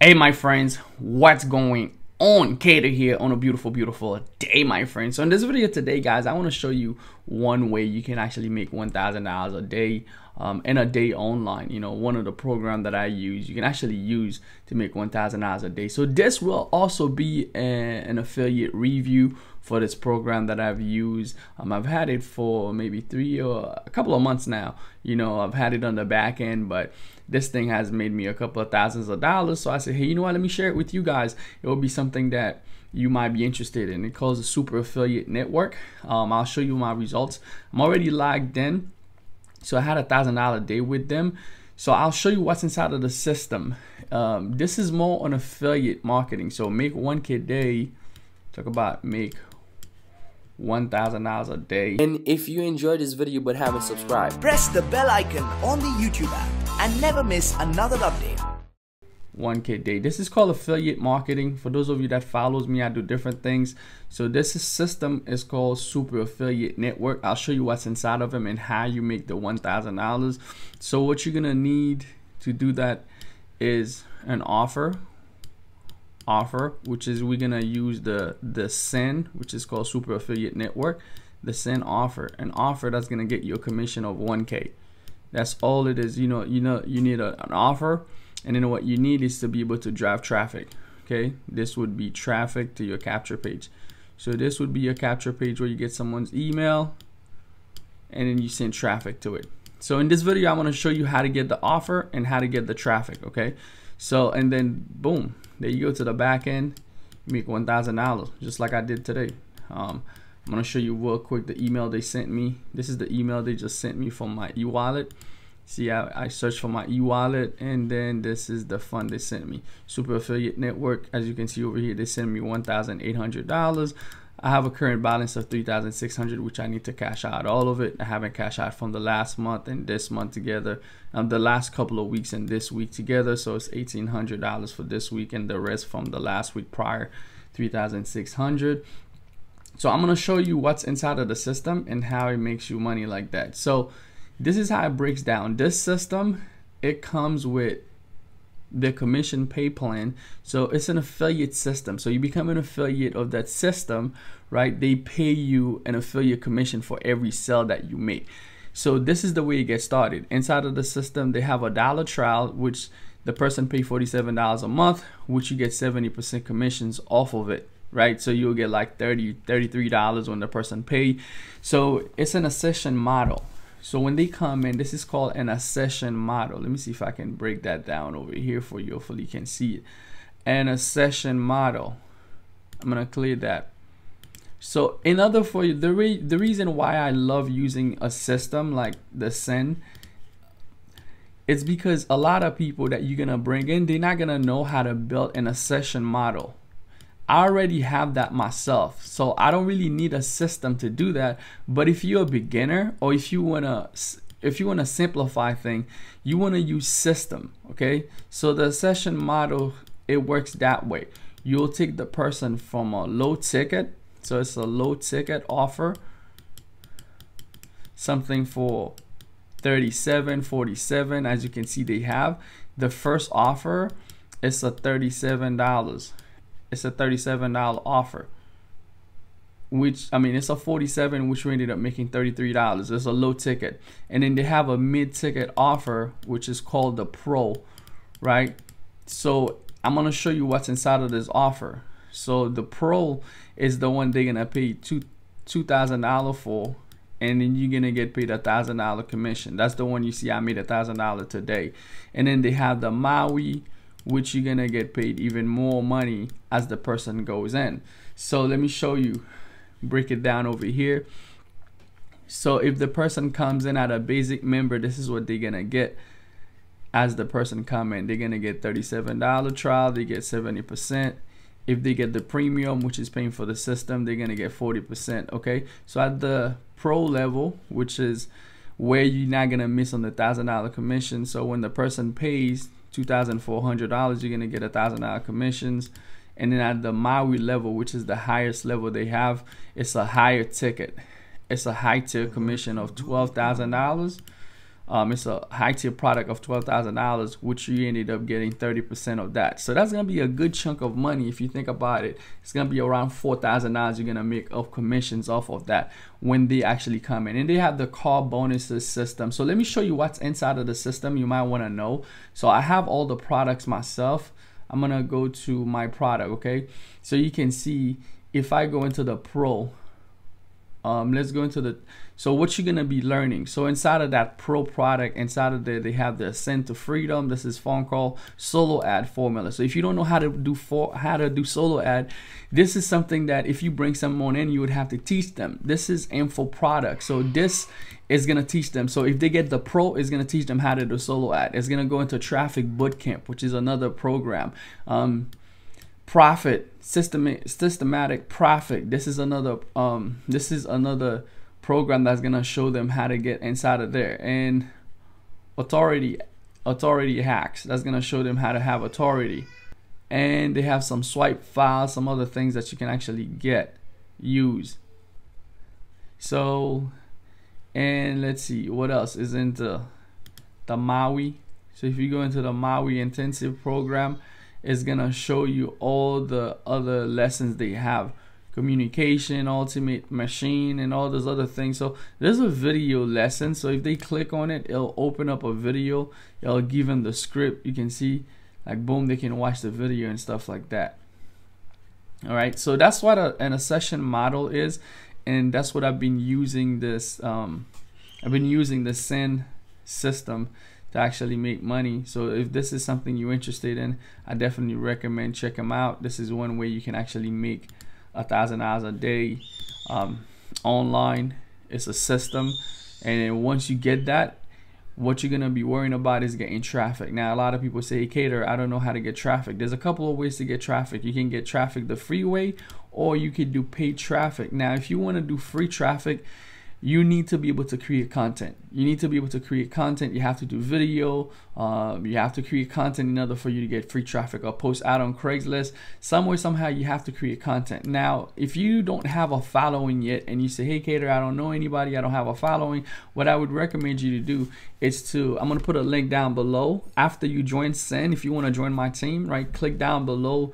Hey my friends, what's going on? Keder here on a beautiful day, my friends. So in this video today, guys, I want to show you one way you can actually make $1,000 a day in a day online. You know, one of the programs that I use, you can actually use to make $1,000 a day. So this will also be an affiliate review for this program that I've used. I've had it for maybe a couple of months now. You know, I've had it on the back end, but this thing has made me a couple of thousands of dollars. So I said, hey, you know what, let me share it with you guys. It will be something that you might be interested in. It calls the Super Affiliate Network. I'll show you my results. I'm already logged in, so I had $1,000 day with them. So I'll show you what's inside of the system. This is more on affiliate marketing. So make 1K day. Talk about make $1,000 a day. And if you enjoyed this video but haven't subscribed, press the bell icon on the YouTube app and never miss another update. 1K day. This is called affiliate marketing. For those of you that follows me, I do different things. So this system is called Super Affiliate Network. I'll show you what's inside of them and how you make the $1,000. So what you're gonna need to do that is an offer, which is we're gonna use the SIN, which is called Super Affiliate Network. The SIN offer, an offer that's gonna get you a commission of 1K. That's all it is. You need an offer, and then what you need is to be able to drive traffic. Okay, this would be traffic to your capture page. So this would be your capture page where you get someone's email and then you send traffic to it. So in this video, I want to show you how to get the offer and how to get the traffic. Okay, so and then boom, there you go to the back end, you make $1,000 just like I did today. I'm gonna show you real quick the email they sent me. This is the email they just sent me from my e-wallet. See, I searched for my e-wallet, and then this is the fund they sent me. Super Affiliate Network. As you can see over here, they sent me $1,800. I have a current balance of $3,600, which I need to cash out all of it. I haven't cashed out from the last month and this month together, the last couple of weeks and this week together. So it's $1,800 for this week, and the rest from the last week prior, $3,600. So I'm gonna show you what's inside of the system and how it makes you money like that. So this is how it breaks down. This system, it comes with the commission pay plan. So it's an affiliate system. So you become an affiliate of that system, right? They pay you an affiliate commission for every sale that you make. So this is the way you get started. Inside of the system, they have a $1 trial, which the person pay $47 a month, which you get 70% commissions off of it. Right, so you'll get like $33 when the person pay. So it's an accession model. So when they come in, this is called an accession model. Let me see if I can break that down over here for you. Hopefully you can see it. An accession model. I'm gonna clear that. So in order for you, the reason why I love using a system like the SIN, it's because a lot of people that you're gonna bring in, they're not gonna know how to build an accession model. I already have that myself, so I don't really need a system to do that. But if you're a beginner, or if you wanna simplify things, you wanna use system. Okay, so the accession model, it works that way. You'll take the person from a low ticket, so it's a low ticket offer, something for $37, $47. As you can see, they have the first offer. It's a $37. It's a $37 offer, which, I mean, it's a $47, which we ended up making $33. It's a low ticket. And then they have a mid-ticket offer, which is called the Pro, right? So I'm gonna show you what's inside of this offer. So the Pro is the one they're gonna pay $2,000 for, and then you're gonna get paid $1,000 commission. That's the one you see I made $1,000 today. And then they have the Maui, which you're gonna get paid even more money as the person goes in. So let me show you, break it down over here. So if the person comes in at a basic member, this is what they're gonna get as the person come in. They're gonna get $37 trial, they get 70%. If they get the premium, which is paying for the system, they're gonna get 40%. Okay, so at the pro level, which is where you're not gonna miss on the $1,000 commission, so when the person pays $2,400, you're gonna get $1,000 commissions. And then at the Maui level, which is the highest level they have, it's a higher ticket. It's a high tier commission of $12,000. it's a high tier product of $12,000, which you ended up getting 30% of that. So that's gonna be a good chunk of money. If you think about it, it's gonna be around $4,000 you're gonna make of commissions off of that when they actually come in. And they have the call bonuses system. So let me show you what's inside of the system you might want to know. So I have all the products myself. I'm gonna go to my product. Okay, so you can see if I go into the pro, let's go into the, so what you're gonna be learning. So inside of that pro product, inside of there, they have the Ascend to Freedom. This is phone call solo ad formula. So if you don't know how to do solo ad, this is something that if you bring someone in, you would have to teach them. This is info product. So this is gonna teach them. So if they get the pro, it's gonna teach them how to do solo ad. It's gonna go into Traffic Bootcamp, which is another program. Profit, systematic profit. This is another program that's gonna show them how to get inside of there. And authority hacks, that's gonna show them how to have authority. And they have some swipe files, some other things that you can actually use. So, and let's see what else is into the Maui. So if you go into the Maui intensive program, it's gonna show you all the other lessons they have: communication, ultimate machine, and all those other things. So there's a video lesson. So if they click on it, it'll open up a video. It'll give them the script. You can see, like, boom, they can watch the video and stuff like that. All right, so that's what a session model is, and that's what I've been using this. I've been using the Send system to actually make money. So if this is something you're interested in, I definitely recommend check them out. This is one way you can actually make $1,000 a day online. It's a system, and then once you get that, what you're gonna be worrying about is getting traffic. Now a lot of people say, hey, Keder, I don't know how to get traffic. There's a couple of ways to get traffic. You can get traffic the free way, or you could do paid traffic. Now if you want to do free traffic, you need to be able to create content. You need to be able to create content. You have to do video. You have to create content in order for you to get free traffic, or post out on Craigslist. Some way, somehow, you have to create content. Now, if you don't have a following yet, and you say, hey, Keder, I don't know anybody, I don't have a following, what I would recommend you to do is to, I'm gonna put a link down below. After you join Send, if you wanna join my team, right, click down below,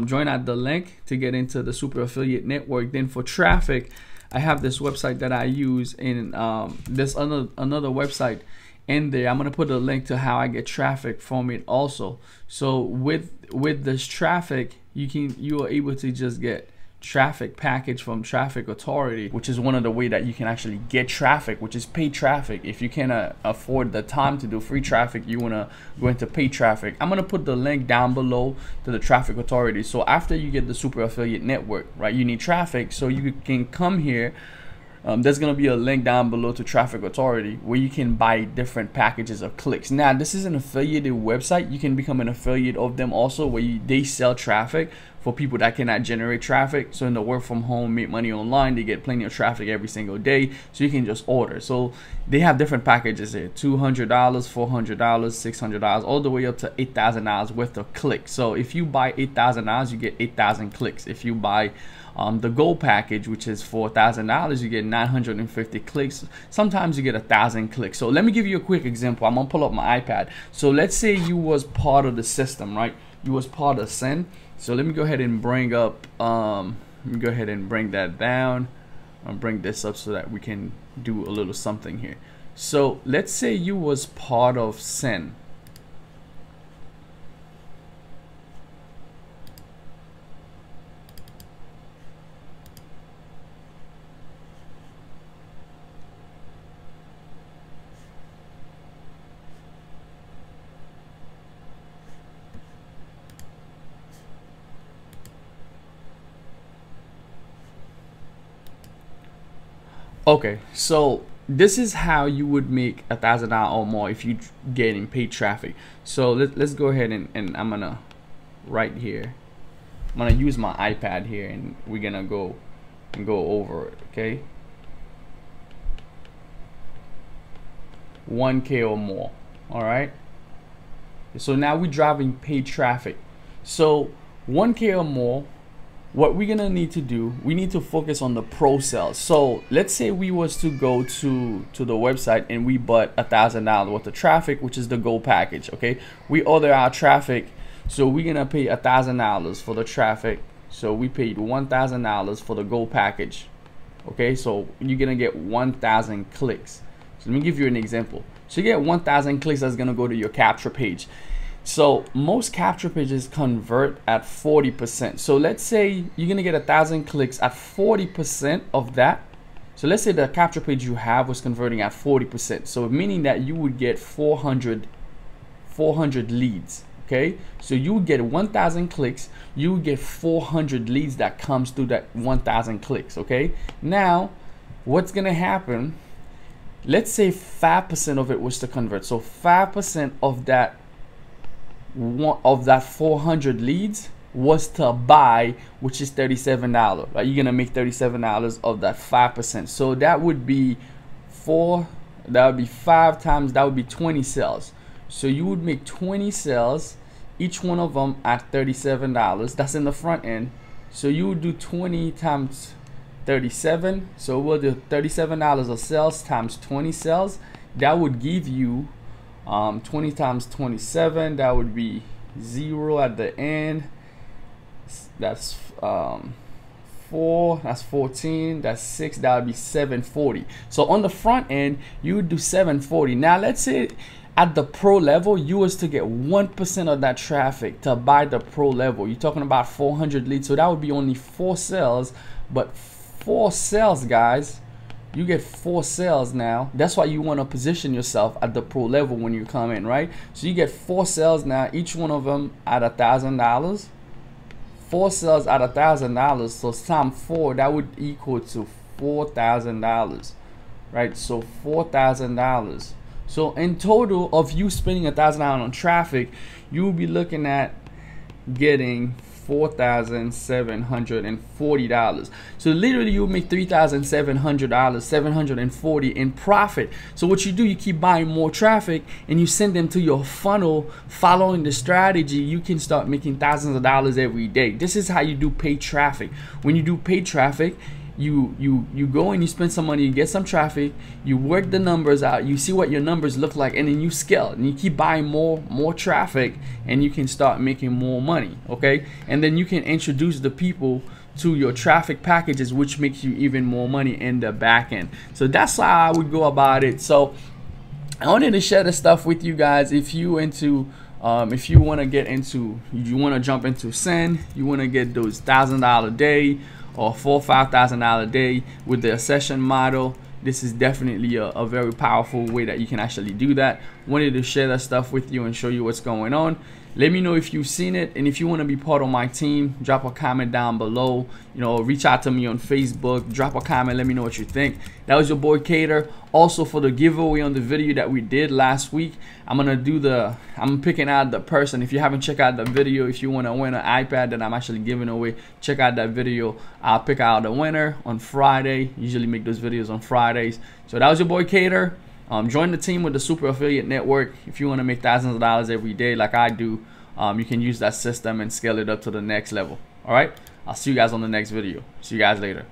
join at the link to get into the Super Affiliate Network. Then for traffic, I have this website that I use, and there's another website in there. I'm gonna put a link to how I get traffic from it also. So with this traffic, you are able to just get traffic package from Traffic Authority, which is one of the way that you can actually get traffic, which is paid traffic. If you cannot afford the time to do free traffic, you want to go into paid traffic. I'm going to put the link down below to the Traffic Authority. So after you get the Super Affiliate Network, right, you need traffic, so you can come here. There's going to be a link down below to Traffic Authority where you can buy different packages of clicks. Now, this is an affiliated website. You can become an affiliate of them also, where they sell traffic for people that cannot generate traffic. So in the work from home, make money online, they get plenty of traffic every single day. So you can just order. So they have different packages here: $200, $400, $600, all the way up to $8,000 worth of clicks. So if you buy $8,000, you get 8,000 clicks. If you buy the gold package, which is $4,000, you get 950 clicks. Sometimes you get 1,000 clicks. So let me give you a quick example. I'm gonna pull up my iPad. So let's say you was part of the system, right? You was part of Send. So let me go ahead and bring up, let me go ahead and bring that down. I'll bring this up so that we can do a little something here. So let's say you was part of Send. Okay, so this is how you would make $1,000 or more if you getting paid traffic. So let's go ahead and I'm gonna right here. I'm gonna use my iPad here, and we're gonna go over it. Okay, 1K or more. All right. So now we're driving paid traffic. So 1K or more, what we're gonna need to do, we need to focus on the pro sales. So let's say we was to go to the website and we bought $1,000 worth of traffic, which is the gold package. Okay, we order our traffic, so we're gonna pay $1,000 for the traffic. So we paid $1,000 for the gold package. Okay, so you're gonna get 1,000 clicks. So let me give you an example. So you get 1,000 clicks that's gonna go to your capture page. So most capture pages convert at 40%. So let's say you're gonna get 1,000 clicks at 40% of that. So let's say the capture page you have was converting at 40%. So meaning that you would get 400 leads. Okay, so you would get 1,000 clicks, you would get 400 leads that comes through that 1,000 clicks. Okay, now what's gonna happen? Let's say 5% of it was to convert. So 5% of that 400 leads was to buy, which is $37. Right? You're gonna make $37 of that 5%. So that would be 5 times, that would be 20 sales. So you would make 20 sales, each one of them at $37. That's in the front end. So you would do 20 times 37. So we'll do $37 of sales times 20 sales. That would give you 20 times 27, that would be 0 at the end. That's 4, that's 14, that's 6, that would be 740. So on the front end, you would do 740. Now let's say at the pro level, you was to get 1% of that traffic to buy the pro level. You're talking about 400 leads, so that would be only 4 sales. But 4 sales, guys, you get 4 sales now. That's why you want to position yourself at the pro level when you come in, right? So you get 4 sales now, each one of them at $1,000. 4 sales at $1,000, so times 4, that would equal to $4,000, right? So $4,000. So in total of you spending $1,000 on traffic, you will be looking at getting $4,740. So literally you'll make $3,700, 740 in profit. So what you do, you keep buying more traffic and you send them to your funnel. Following the strategy, you can start making thousands of dollars every day. This is how you do paid traffic. When you do paid traffic, you go and you spend some money, you get some traffic, you work the numbers out, you see what your numbers look like, and then you scale and you keep buying more traffic, and you can start making more money. Okay, and then you can introduce the people to your traffic packages, which makes you even more money in the back end. So that's how I would go about it. So I wanted to share this stuff with you guys. If you into if you want to get into, you want to jump into send, you want to get those $1,000 a day or $4,000 or $5,000 a day with the session model, this is definitely a very powerful way that you can actually do that. Wanted to share that stuff with you and show you what's going on. Let me know if you've seen it, and if you want to be part of my team, drop a comment down below. You know, reach out to me on Facebook, drop a comment, let me know what you think. That was your boy Keder. Also, for the giveaway on the video that we did last week, I'm picking out the person. If you haven't checked out the video, if you want to win an iPad that I'm actually giving away, check out that video. I'll pick out the winner on Friday. Usually make those videos on Fridays. So that was your boy Keder. Join the team with the Super Affiliate Network. If you want to make thousands of dollars every day like I do, you can use that system and scale it up to the next level. All right, I'll see you guys on the next video. See you guys later.